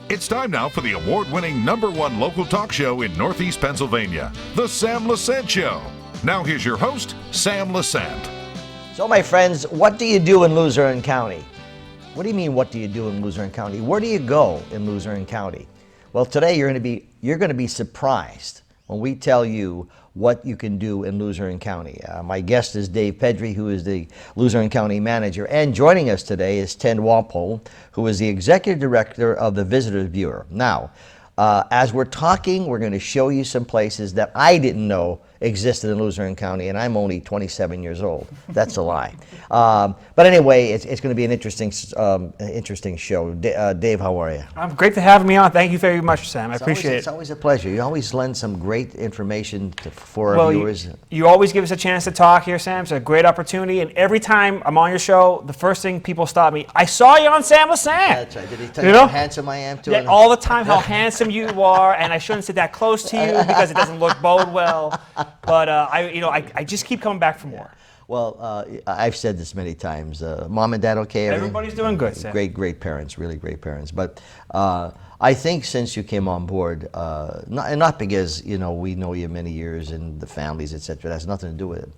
It's time now for the award-winning #1 local talk show in Northeast Pennsylvania, The Sam Lesante Show. Now here's your host, Sam Lesante. So my friends, what do you do in Luzerne County? What do you mean, what do you do in Luzerne County? Where do you go in Luzerne County? Well, today you're going to be surprised when we tell you what you can do in Luzerne County. My guest is Dave Pedri, who is the Luzerne County manager, and joining us today is Ted Wampole, who is the executive director of the Visitors Bureau. Now, as we're talking, we're going to show you some places that I didn't know existed in Luzerne County, and I'm only 27 years old. That's a lie. But anyway, it's going to be an interesting show. Dave, how are you? I'm great to have me on. Thank you very much, Sam. I appreciate it. It's always a pleasure. You always lend some great information for our viewers. You always give us a chance to talk here, Sam. It's a great opportunity. And every time I'm on your show, the first thing people stop me, I saw you on Sam Lesante. That's right. Did he tell you how handsome I am, too? Yeah, all the time, how handsome you are, and I shouldn't sit that close to you because it doesn't bode well. But I just keep coming back for more. Well, I've said this many times. Mom and Dad, okay? Everybody's doing good, Sam. Great parents, really great parents. But I think since you came on board, not because we know you many years and the families, etc. That has nothing to do with it.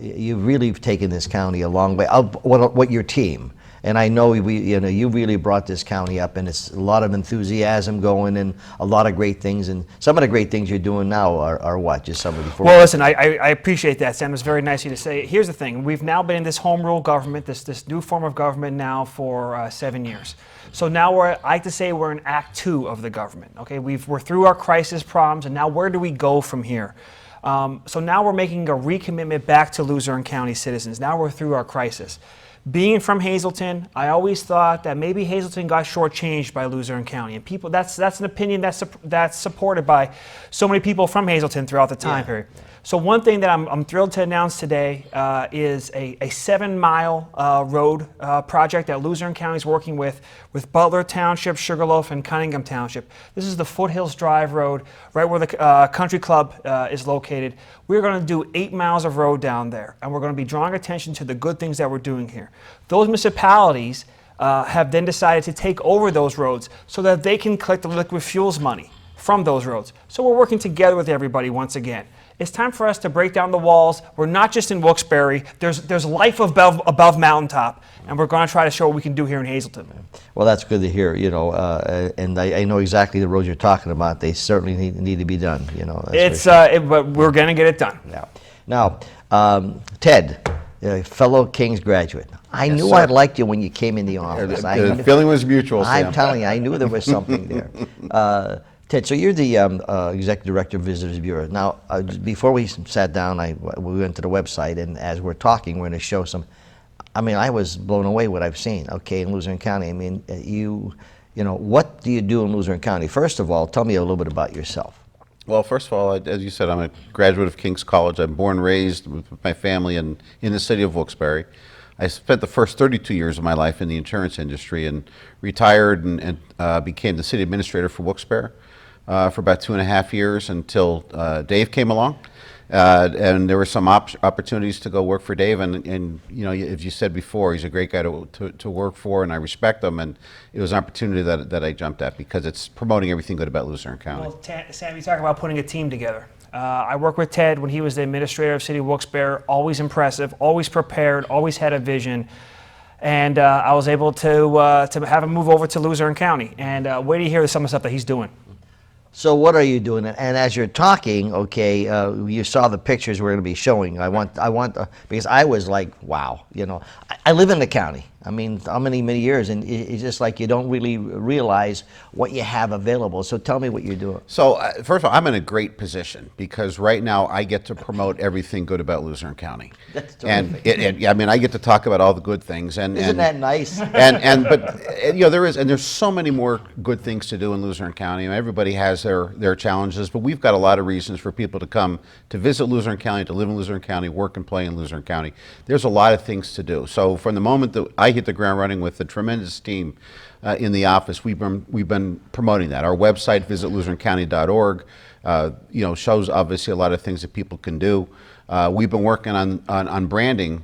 You've really taken this county a long way. What your team. And I know you really brought this county up, and it's a lot of enthusiasm going, and a lot of great things. And some of the great things you're doing now are what? Just some of the. Well, listen, I appreciate that, Sam. It's very nice of you to say. Here's the thing: we've now been in this home rule government, this new form of government now for 7 years. So now I like to say we're in Act 2 of the government. Okay, we're through our crisis problems, and now where do we go from here? So now we're making a recommitment back to Luzerne County citizens. Now we're through our crisis. Being from Hazleton, I always thought that maybe Hazleton got shortchanged by Luzerne County, and people that's an opinion that's supported by so many people from Hazleton throughout the time period. So one thing that I'm thrilled to announce today is a 7-mile road project that Luzerne County is working with Butler Township, Sugarloaf, and Cunningham Township. This is the Foothills Drive Road, right where the country club is located. We're going to do 8 miles of road down there, and we're going to be drawing attention to the good things that we're doing here. Those municipalities have then decided to take over those roads so that they can collect the liquid fuels money from those roads. So we're working together with everybody once again. It's time for us to break down the walls. We're not just in Wilkes-Barre. There's life above Mountaintop, and we're going to try to show what we can do here in Hazleton. Well, that's good to hear. And I know exactly the roads you're talking about. They certainly need to be done. But we're going to get it done. Yeah. Now, Ted, fellow King's graduate. I knew I liked you when you came in the office. The feeling was mutual, Sam. I'm telling you, I knew there was something there. Ted, so you're the executive director of Visitors Bureau. Now, before we sat down, we went to the website, and as we're talking, we're going to show some. I mean, I was blown away what I've seen. Okay, in Luzerne County. I mean, what do you do in Luzerne County? First of all, tell me a little bit about yourself. Well, first of all, as you said, I'm a graduate of King's College. I'm born and raised with my family in the city of Wilkes-Barre. I spent the first 32 years of my life in the insurance industry and retired and became the city administrator for Wilkes-Barre for about 2.5 years until Dave came along. And there were some opportunities to go work for Dave, and as you said before, he's a great guy to work for, and I respect him, and it was an opportunity that I jumped at because it's promoting everything good about Luzerne County. Well, Sam, you talk about putting a team together. I worked with Ted when he was the administrator of City of Wilkes-Barre, always impressive, always prepared, always had a vision. And I was able to have him move over to Luzerne County. And wait till you hear some of the stuff that he's doing. So what are you doing? And as you're talking, okay, you saw the pictures we're going to be showing. I want because I was like, wow, I live in the county. I mean, how many years, and it's just like you don't really realize what you have available. So tell me what you're doing. So first of all, I'm in a great position because right now I get to promote everything good about Luzerne County. That's terrific. And I mean, I get to talk about all the good things. Isn't that nice? There's so many more good things to do in Luzerne County. And everybody has their challenges, but we've got a lot of reasons for people to come to visit Luzerne County, to live in Luzerne County, work and play in Luzerne County. There's a lot of things to do. So from the moment that I hit the ground running with a tremendous team in the office, we've been promoting that. Our website, visitluzernecounty.org, shows obviously a lot of things that people can do. We've been working on branding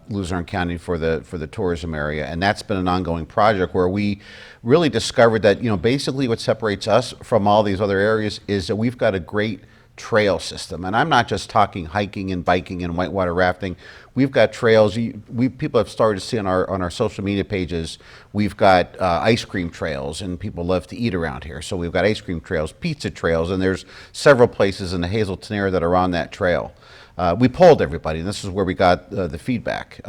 Luzerne County for the tourism area, and that's been an ongoing project where we really discovered that, basically what separates us from all these other areas is that we've got a great trail system. And I'm not just talking hiking and biking and whitewater rafting. We've got trails. People have started to see on our social media pages, we've got ice cream trails, and people love to eat around here. So we've got ice cream trails, pizza trails, and there's several places in the Hazelton area that are on that trail. We polled everybody, and this is where we got the feedback.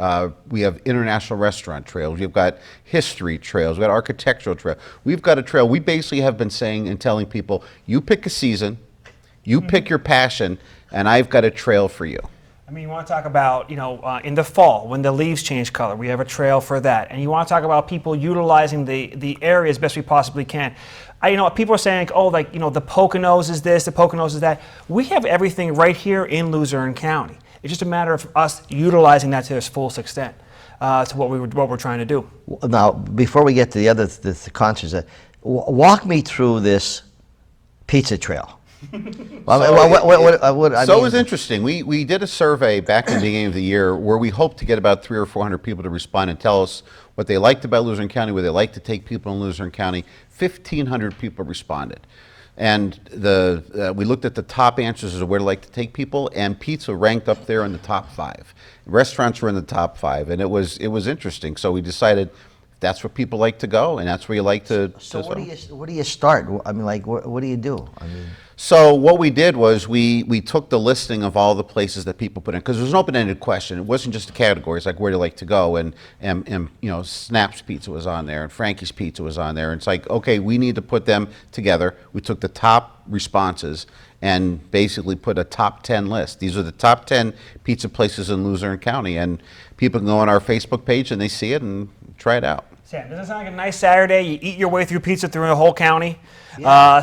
We have international restaurant trails. We've got history trails. We've got architectural trails. We've got a trail. We basically have been saying and telling people, you pick a season, you pick your passion, and I've got a trail for you. I mean, you want to talk about, in the fall, when the leaves change color, we have a trail for that. And you want to talk about people utilizing the area as best we possibly can. People are saying, the Poconos is this, the Poconos is that. We have everything right here in Luzerne County. It's just a matter of us utilizing that to its fullest extent, to what we're trying to do. Now, before we get to the concerts, walk me through this pizza trail. It was interesting. We did a survey back in the beginning of the year where we hoped to get about 300 or 400 people to respond and tell us what they liked about Luzerne County, where they like to take people in Luzerne County. 1,500 people responded. And we looked at the top answers as to where to like to take people, and pizza ranked up there in the top 5. Restaurants were in the top 5, and it was interesting. So we decided that's where people like to go, and that's where you like to. So what do you start? I mean, what do you do? So what we did was we took the listing of all the places that people put in, because it was an open-ended question. It wasn't just a category. It's like, where do you like to go? And Snap's Pizza was on there, and Frankie's Pizza was on there. And it's like, okay, we need to put them together. We took the top responses and basically put a top 10 list. These are the top 10 pizza places in Luzerne County, and people can go on our Facebook page and they see it and try it out. Sam, does that sound like a nice Saturday? You eat your way through pizza through the whole county.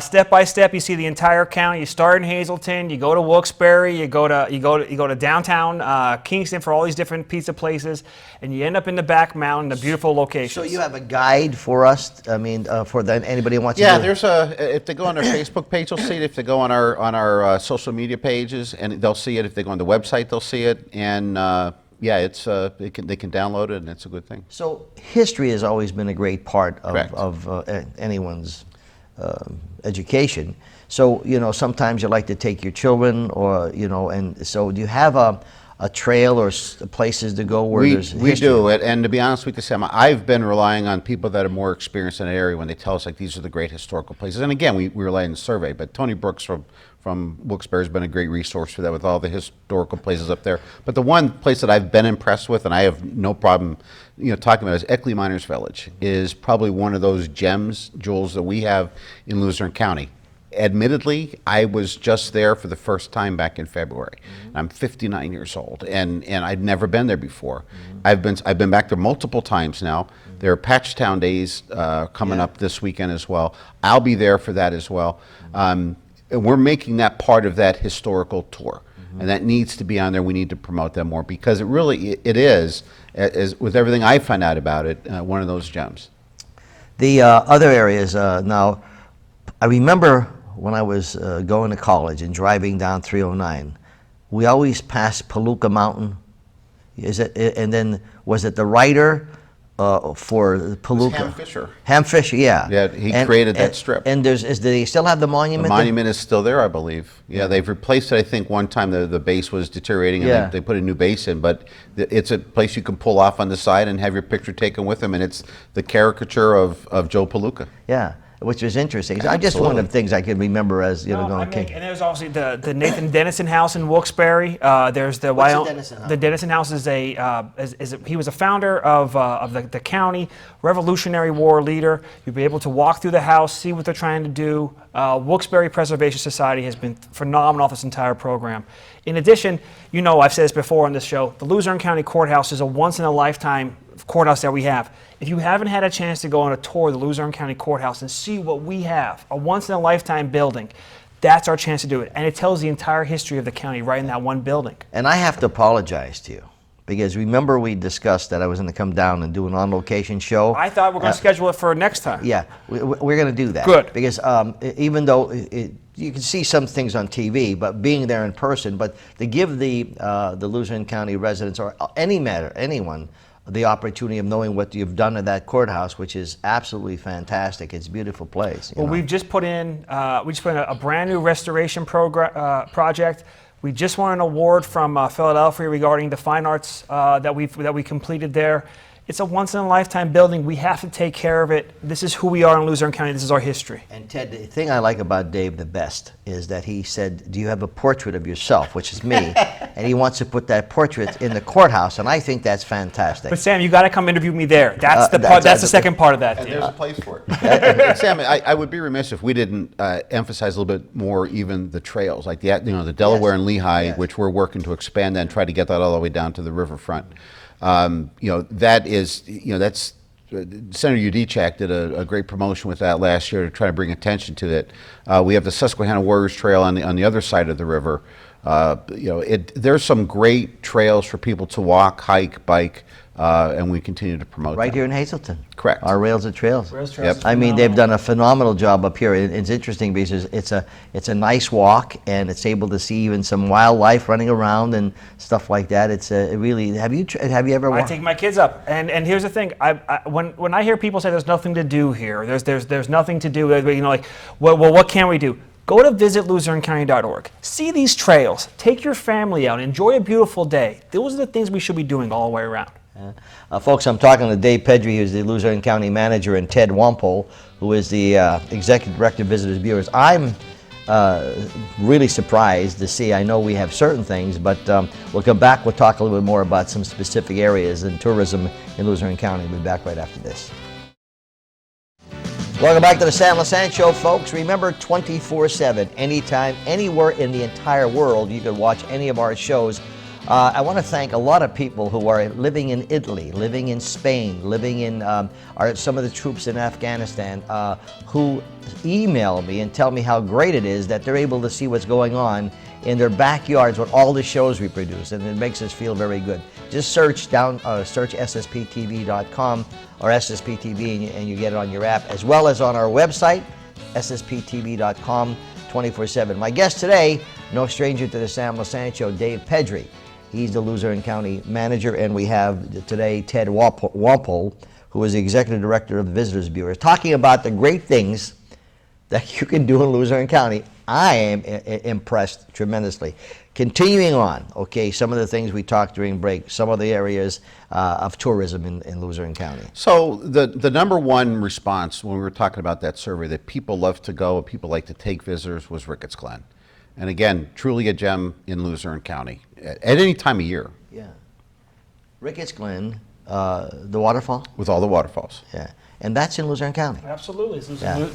Step by step, you see the entire county. You start in Hazelton, you go to Wilkes-Barre, you go to downtown Kingston for all these different pizza places, and you end up in the back mountain, the beautiful locations. So you have a guide for us? For anybody who wants to. Yeah, if they go on our Facebook page, they'll see it. If they go on our social media pages, and they'll see it. If they go on the website, they'll see it. And it's they can download it, and it's a good thing. So history has always been a great part of anyone's education. So sometimes you like to take your children, or and so do you have a trail or places to go where there's history? We do, and to be honest with you, Sam, I've been relying on people that are more experienced in an area when they tell us, like, these are the great historical places. And again, we rely on the survey, but Tony Brooks from Wilkes-Barre has been a great resource for that, with all the historical places up there. But the one place that I've been impressed with, and I have no problem talking about, is Eckley Miners Village. Is probably one of those jewels that we have in Luzerne County. Admittedly, I was just there for the first time back in February. I'm 59 years old, and I'd never been there before. I've been back there multiple times now. There are Patchtown Days coming up this weekend as well. I'll be there for that as well. And we're making that part of that historical tour, and that needs to be on there. We need to promote that more, because it is, as with everything I find out about it, one of those gems. The other areas now, I remember when I was going to college and driving down 309, we always passed Palooka Mountain. And then was it the writer for Palooka? Ham Fisher. Ham Fisher, yeah. Yeah, he created that strip. And do they still have the monument? The monument is still there, I believe. Yeah, they've replaced it. I think one time the base was deteriorating, and they put a new base in. But it's a place you can pull off on the side and have your picture taken with him, and it's the caricature of Joe Palooka. Yeah. Which was interesting. I just one of the things I can remember as And there's obviously the Nathan Dennison House in Wilkes-Barre. There's the Dennison House? The Dennison House is he was a founder of the county, Revolutionary War leader. You'll be able to walk through the house, see what they're trying to do. Wilkes-Barre Preservation Society has been phenomenal this entire program. In addition, I've said this before on this show, the Luzerne County Courthouse is a once-in-a-lifetime courthouse that we have. If you haven't had a chance to go on a tour of the Luzerne County Courthouse and see what we have, a once-in-a-lifetime building, that's our chance to do it. And it tells the entire history of the county right in that one building. And I have to apologize to you, because remember we discussed that I was going to come down and do an on-location show. I thought we were going to schedule it for next time. Yeah, we're going to do that. Good. Because even though you can see some things on TV, but being there in person, but to give the Luzerne County residents or anyone the opportunity of knowing what you've done at that courthouse, which is absolutely fantastic. It's a beautiful place. Well, we've just put in a brand new restoration project. We just won an award from Philadelphia regarding the fine arts that we completed there. It's a once-in-a-lifetime building. We have to take care of it. This is who we are in Luzerne County. This is our history. And Ted, the thing I like about Dave the best is that he said, do you have a portrait of yourself, which is me, and he wants to put that portrait in the courthouse, and I think that's fantastic. But Sam, you got to come interview me there. That's the second part of that. And there's a place for it. And Sam, I would be remiss if we didn't emphasize a little bit more even the trails, like the Delaware and Lehigh, which we're working to expand and try to get that all the way down to the riverfront. That's Senator Udechak did a great promotion with that last year to try to bring attention to it. We have the Susquehanna Warriors Trail on the other side of the river. There's some great trails for people to walk, hike, bike, and we continue to promote right them. here in Hazleton. Correct. Our Rails and Trails. Rails Trails is I mean, they've done a phenomenal job up here. It's interesting because it's a nice walk, and it's able to see even some wildlife running around and stuff like that. It's really. Have you ever walked? I take my kids up, and here's the thing. When I hear people say there's nothing to do here, there's nothing to do. Well, what can we do? Go to visitluzernecounty.org. See these trails. Take your family out. Enjoy a beautiful day. Those are the things we should be doing all the way around. Folks, I'm talking to Dave Pedri, who's the Luzerne County Manager, and Ted Wampole, who is the Executive Director of Visitors Bureaus. I'm really surprised to see. I know we have certain things, but we'll come back. We'll talk a little bit more about some specific areas in tourism in Luzerne County. We'll be back right after this. Welcome back to the Sam Lesante Show, folks. Remember, 24/7, anytime, anywhere in the entire world, you can watch any of our shows. I want to thank a lot of people who are living in Italy, living in Spain, living in some of the troops in Afghanistan who email me and tell me how great it is that they're able to see what's going on in their backyards with all the shows we produce, and it makes us feel very good. Just search ssptv.com or SSPTV and you get it on your app, as well as on our website, ssptv.com, 24/7. My guest today, no stranger to the Sam Lesante Show, Dave Pedri. He's the Luzerne County Manager, and we have today Ted Wampole, who is the Executive Director of the Visitors Bureau, talking about the great things that you can do in Luzerne County. I am impressed tremendously. Continuing on, okay, some of the things we talked during break, some of the areas of tourism in Luzerne County. So the number one response when we were talking about that survey that people love to go, people like to take visitors, was Ricketts Glen. And again, truly a gem in Luzerne County at any time of year. Yeah. Ricketts Glen, the waterfall? With all the waterfalls. Yeah. And that's in Luzerne County. Absolutely. It's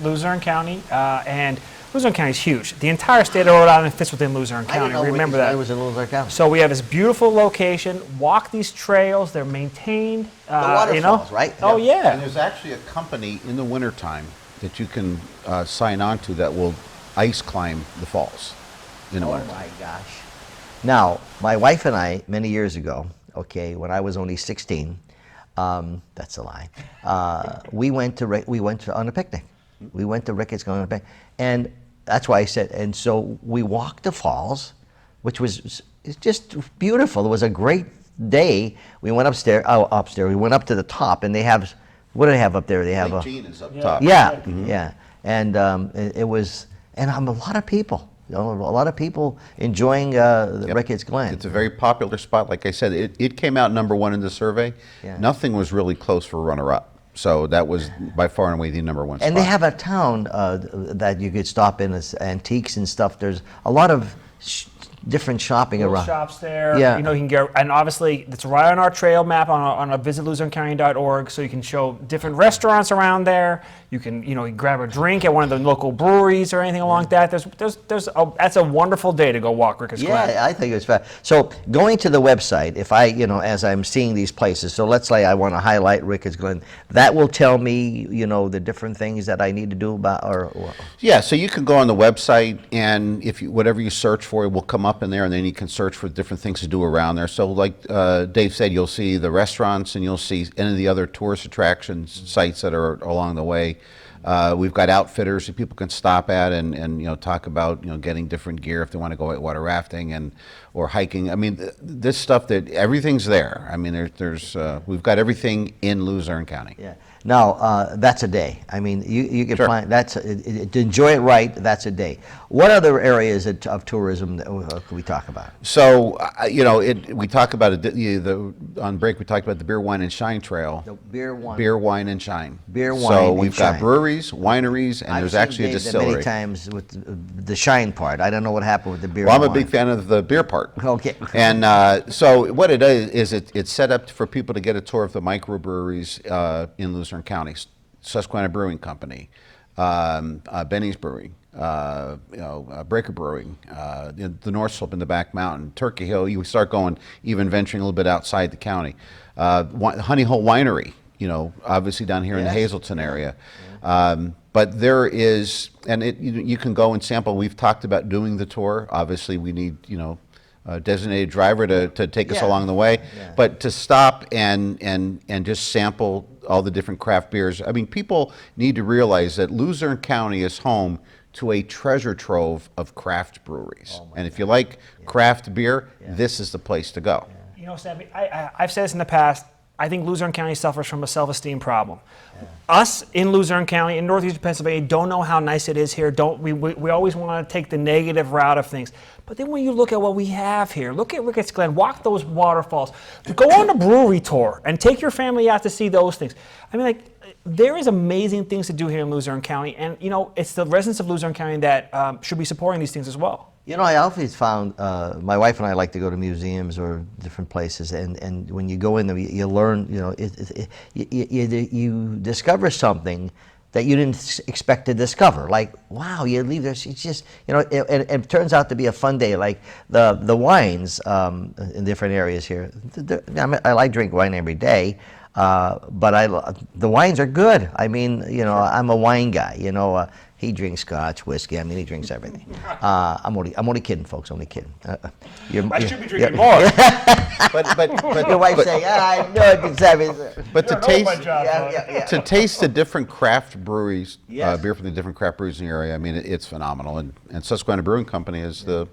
Luzerne County, and Luzerne County is huge. The entire state of Rhode Island fits within Luzerne County. I didn't know Remember that. It was in Luzerne County. So we have this beautiful location. Walk these trails. They're maintained. The waterfalls, right? Oh, yeah. And there's actually a company in the wintertime that you can sign on to that will ice climb the falls in the winter. Oh, my gosh. Now, my wife and I, many years ago, okay, when I was only 16, that's a lie. We went on a picnic. We went to Ricketts Glen on a picnic, and that's why I said. And so we walked the falls, which was just beautiful. It was a great day. We went upstairs. We went up to the top, and they have. What do they have up there? They have Lake Jean is up top. Yeah, yeah, and it was, and a lot of people. A lot of people enjoying the Ricketts Glen. It's a very popular spot. Like I said, it came out number one in the survey. Yeah. Nothing was really close for runner-up. So that was by far and away the number one spot. And they have a town that you could stop in, as antiques and stuff. There's a lot of different shopping Little around. shops there. Yeah. You know, you can get, and obviously it's right on our trail map on visitluzernecounty.org, so you can show different restaurants around there. You can, you grab a drink at one of the local breweries or anything along that. That's a wonderful day to go walk Ricketts Glen. Yeah, I think it's fun. So going to the website, if I, as I'm seeing these places, so let's say I want to highlight Ricketts Glen, that will tell me, the different things that I need to do about, or Yeah, so you can go on the website, and whatever you search for, it will come up in there, and then you can search for different things to do around there. So like Dave said, you'll see the restaurants, and you'll see any of the other tourist attractions sites that are along the way. We've got outfitters that people can stop at and talk about getting different gear if they want to go whitewater rafting or hiking. I mean, this stuff that everything's there. I mean, we've got everything in Luzerne County. Yeah. Now, that's a day. I mean, you can Sure. find, to enjoy it right, that's a day. What other areas of tourism can we talk about? So, we talk about on break, we talked about the Beer, Wine, and Shine Trail. The beer, wine. Beer, Wine, and Shine. Beer, wine, So and we've got shine. breweries, wineries, and there's actually a I've seen Dave distillery. many times with the shine part. I don't know what happened with the beer. Well, I'm and a big wine. fan of the beer part. Okay. And so what it is it's set up for people to get a tour of the microbreweries in Luzerne County. Susquehanna Brewing Company, Benny's Brewing, Breaker Brewing, the North Slope in the Back Mountain, Turkey Hill. You start going, even venturing a little bit outside the county. Honey Hole Winery, obviously down here in the Yes. Hazleton area. But there is, and you can go and sample. We've talked about doing the tour. Obviously, we need, a designated driver to take us Yeah. along the way. Yeah. But to stop and just sample all the different craft beers. I mean, people need to realize that Luzerne County is home to a treasure trove of craft breweries. And if you like craft beer, this is the place to go. Sammy, I've said this in the past. I think Luzerne County suffers from a self-esteem problem. Us in Luzerne County, in northeastern Pennsylvania, don't know how nice it is here. We always want to take the negative route of things. But then when you look at what we have here, look at Ricketts Glen, walk those waterfalls, go on a brewery tour, and take your family out to see those things. I mean, there is amazing things to do here in Luzerne County, and it's the residents of Luzerne County that should be supporting these things as well. I always found, my wife and I like to go to museums or different places, and when you go in there, you learn, you discover something that you didn't expect to discover. Like, wow, you leave there, it's just, it turns out to be a fun day. Like the wines in different areas here. I like drink wine every day. But the wines are good. I mean, I'm a wine guy. He drinks Scotch, whiskey. I mean, he drinks everything. I'm only kidding, folks. Only kidding. I should be drinking more. But Your wife saying, I know it means having. But to You're taste, my job, to taste the different craft breweries, Yes. beer from the different craft breweries in the area, I mean, it's phenomenal. And Susquehanna Brewing Company is the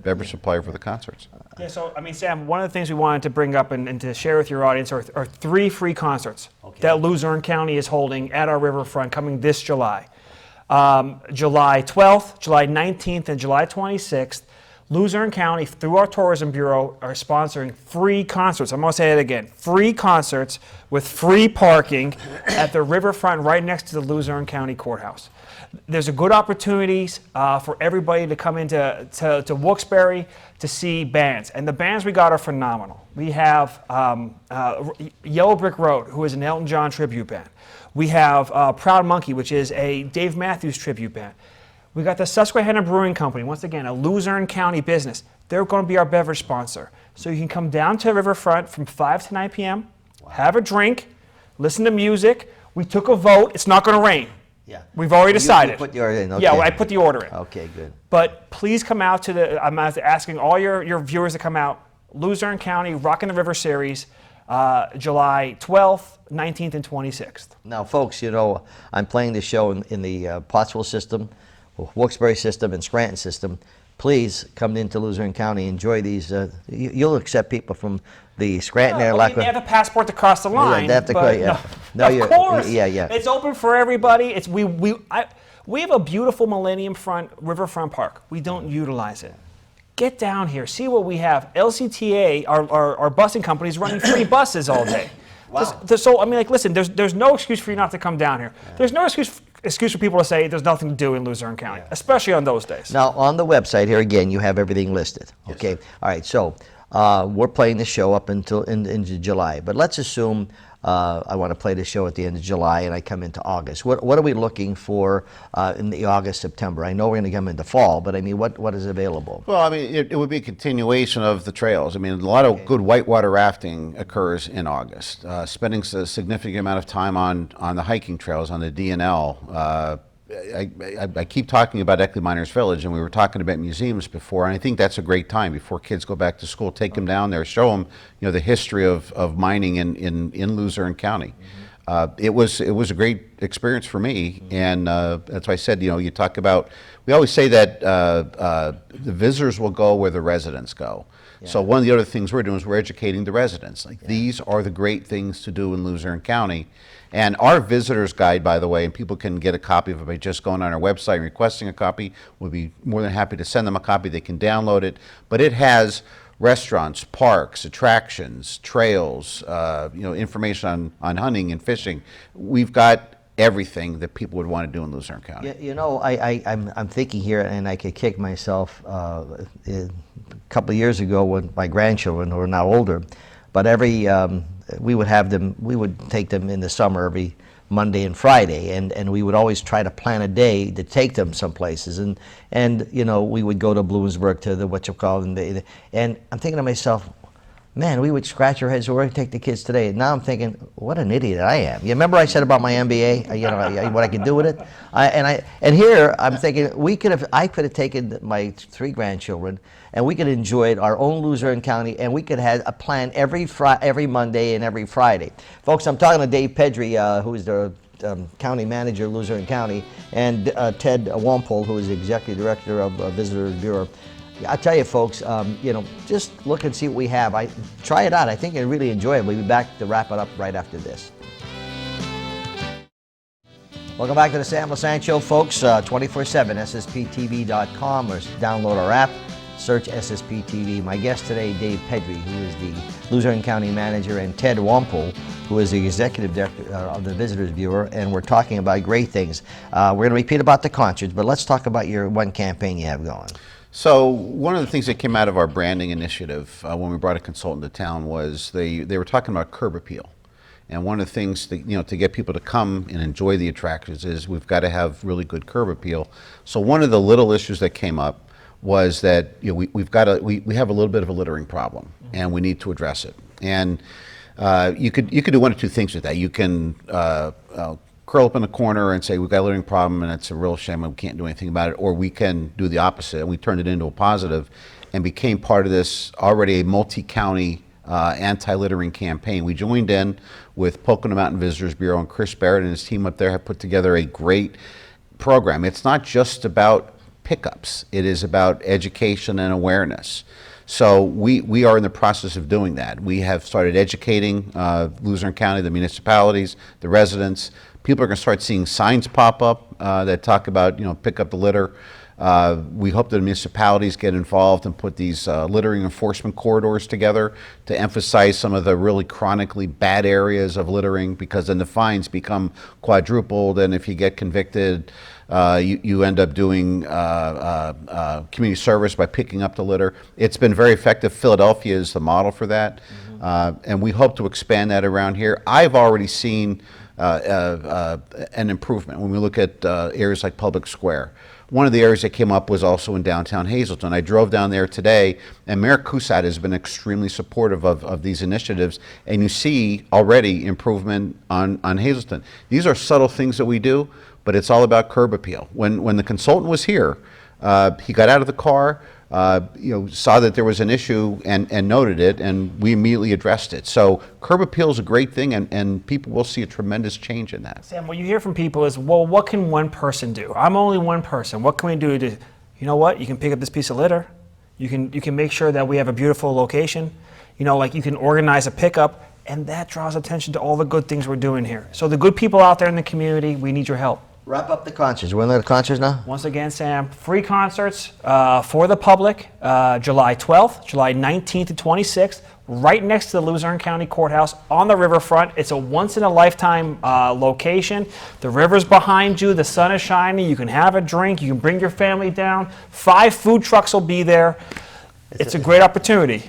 beverage supplier for the concerts. Yeah, so, I mean, Sam, one of the things we wanted to bring up and to share with your audience are 3 free concerts that Luzerne County is holding at our riverfront coming this July. July 12th, July 19th, and July 26th. Luzerne County, through our Tourism Bureau, are sponsoring free concerts. I'm going to say it again. Free concerts with free parking at the riverfront right next to the Luzerne County Courthouse. There's a good opportunities for everybody to come into wilkes-barre to see bands. And the bands we got are phenomenal. We have Yellow Brick Road, who is an Elton John tribute band. We have Proud Monkey, which is a Dave Matthews tribute band. We got the Susquehanna Brewing Company, once again, a Luzerne County business. They're going to be our beverage sponsor. So you can come down to the riverfront from 5 to 9 p.m., have a drink, listen to music. We took a vote. It's not going to rain. Yeah. We've already decided. You put the order in. Okay. Yeah, I put the order in. Okay, good. But please come out to I'm asking all your viewers to come out. Luzerne County Rockin' the River Series, July 12th, 19th, and 26th. Now, folks, I'm playing the show in the Pottsville system, Wilkes-Barre system, and Scranton system. Please come into Luzerne County, enjoy these. You'll accept people from the Scranton area. They have a passport to cross the line. they have to but yeah. of course. Yeah. It's open for everybody. We have a beautiful Millennium Front Riverfront Park. We don't utilize it. Get down here, see what we have. LCTA, our busing company, is running free buses all day. Wow. So I mean, listen, there's no excuse for you not to come down here. There's no excuse for people to say there's nothing to do in Luzerne County, especially on those days. Now, on the website here again, you have everything listed. Okay. All right. So we're playing the show up until into July, but let's assume I want to play the show at the end of July and I come into August. What are we looking for in the August, September? I know we're going to come into fall, but I mean, what is available? Well, I mean, it would be a continuation of the trails. I mean, a lot of good whitewater rafting occurs in August. Spending a significant amount of time on the hiking trails, on the DNL. I keep talking about Eckley Miners Village, and we were talking about museums before, and I think that's a great time before kids go back to school. Take them down there, show them, the history of mining in Luzerne County. it was a great experience for me, and that's why I said, you talk about, we always say that the visitors will go where the residents go. Yeah. So one of the other things we're doing is we're educating the residents. Like, these are the great things to do in Luzerne County. And our visitor's guide, by the way, and people can get a copy of it by just going on our website and requesting a copy. We'll be more than happy to send them a copy. They can download it. But it has restaurants, parks, attractions, trails, information on hunting and fishing. We've got everything that people would want to do in Luzerne County. I'm thinking here, and I could kick myself. A couple of years ago, when my grandchildren, who are now older, but we would take them in the summer every Monday and Friday, and we would always try to plan a day to take them some places, and we would go to Bloomsburg, to the and I'm thinking to myself, man, we would scratch our heads, we're going to take the kids today. And now I'm thinking, what an idiot I am. You remember I said about my MBA, what I could do with it? And here I'm thinking, I could have taken my 3 grandchildren, and we could enjoy our own Luzerne County, and we could have a plan every Monday and every Friday. Folks, I'm talking to Dave Pedri, who is the county manager of Luzerne County, and Ted Wampole, who is the executive director of Visitors Bureau. I tell you, folks, just look and see what we have. Try it out. I think you'll really enjoy it. We'll be back to wrap it up right after this. Welcome back to the Sam Lesante Show, folks. 24/7, ssptv.com, or download our app. Search SSP TV. My guest today, Dave Pedri, who is the Luzerne County Manager, and Ted Wampole, who is the Executive Director of the Visitors Bureau, and we're talking about great things. We're going to repeat about the concerts, but let's talk about your one campaign you have going. So one of the things that came out of our branding initiative when we brought a consultant to town was they were talking about curb appeal. And one of the things that, to get people to come and enjoy the attractions is we've got to have really good curb appeal. So one of the little issues that came up was that we have a little bit of a littering problem, and we need to address it. And you could do one of two things with that. You can curl up in a corner and say we've got a littering problem and it's a real shame and we can't do anything about it, or we can do the opposite, and we turned it into a positive and became part of this already a multi-county anti-littering campaign. We joined in with Pocono Mountain Visitors Bureau, and Chris Barrett and his team up there have put together a great program. It's not just about pickups, it is about education and awareness. So we are in the process of doing that. We have started educating Luzerne County, the municipalities, the residents. People are going to start seeing signs pop up that talk about, pick up the litter. We hope that the municipalities get involved and put these littering enforcement corridors together to emphasize some of the really chronically bad areas of littering, because then the fines become quadrupled, and if you get convicted, you end up doing community service by picking up the litter. It's been very effective. Philadelphia is the model for that, and we hope to expand that around here. I've already seen an improvement when we look at areas like Public Square. One of the areas that came up was also in downtown Hazleton. I drove down there today, and Mayor Cusat has been extremely supportive of these initiatives, and you see already improvement on Hazleton. These are subtle things that we do, but it's all about curb appeal. When the consultant was here, he got out of the car, saw that there was an issue and noted it, and we immediately addressed it. So curb appeal is a great thing, and people will see a tremendous change in that. Sam, what you hear from people is, well, what can one person do? I'm only one person. What can we do to, you know what? You can pick up this piece of litter. You can make sure that we have a beautiful location. You can organize a pickup, and that draws attention to all the good things we're doing here. So the good people out there in the community, we need your help. Wrap up the concerts. We're in the concerts now? Once again, Sam, free concerts for the public, July 12th, July 19th to 26th, right next to the Luzerne County Courthouse on the riverfront. It's a once-in-a-lifetime location. The river's behind you. The sun is shining. You can have a drink. You can bring your family down. 5 food trucks will be there. It's a great opportunity.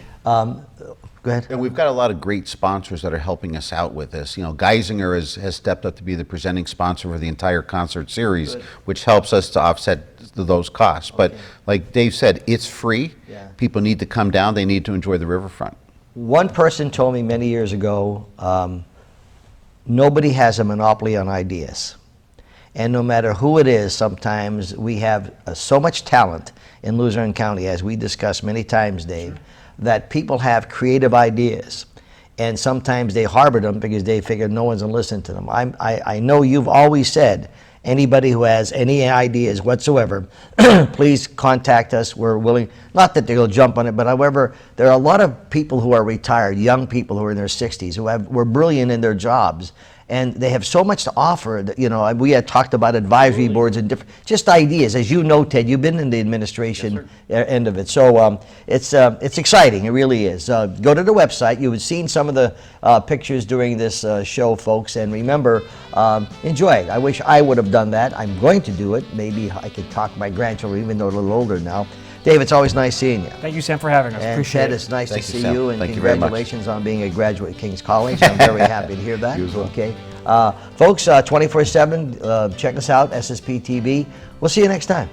Go ahead. And we've got a lot of great sponsors that are helping us out with this. Geisinger has stepped up to be the presenting sponsor for the entire concert series, which helps us to offset those costs. But like Dave said, it's free. Yeah. People need to come down. They need to enjoy the riverfront. One person told me many years ago, nobody has a monopoly on ideas. And no matter who it is, sometimes we have so much talent in Luzerne County, as we discussed many times, Dave, that people have creative ideas. and sometimes they harbor them because they figure no one's going to listen to them. I know you've always said, anybody who has any ideas whatsoever, please contact us. We're willing, not that they'll jump on it, but however, there are a lot of people who are retired, young people who are in their 60s, who were brilliant in their jobs, and they have so much to offer. That, we had talked about advisory boards and different, just ideas. As you know, Ted, you've been in the administration end of it. So it's exciting, it really is. Go to the website. You've seen some of the pictures during this show, folks, and remember, enjoy it. I wish I would have done that. I'm going to do it. Maybe I could talk to my grandchildren, even though they're a little older now. Dave, it's always nice seeing you. Thank you, Sam, for having us. And Appreciate Ted, it. it's nice to see Sam. you, and Thank you very much. congratulations on being a graduate of King's College. I'm very happy to hear that. You as well. Okay, folks, 24/7. Check us out, SSP TV. We'll see you next time.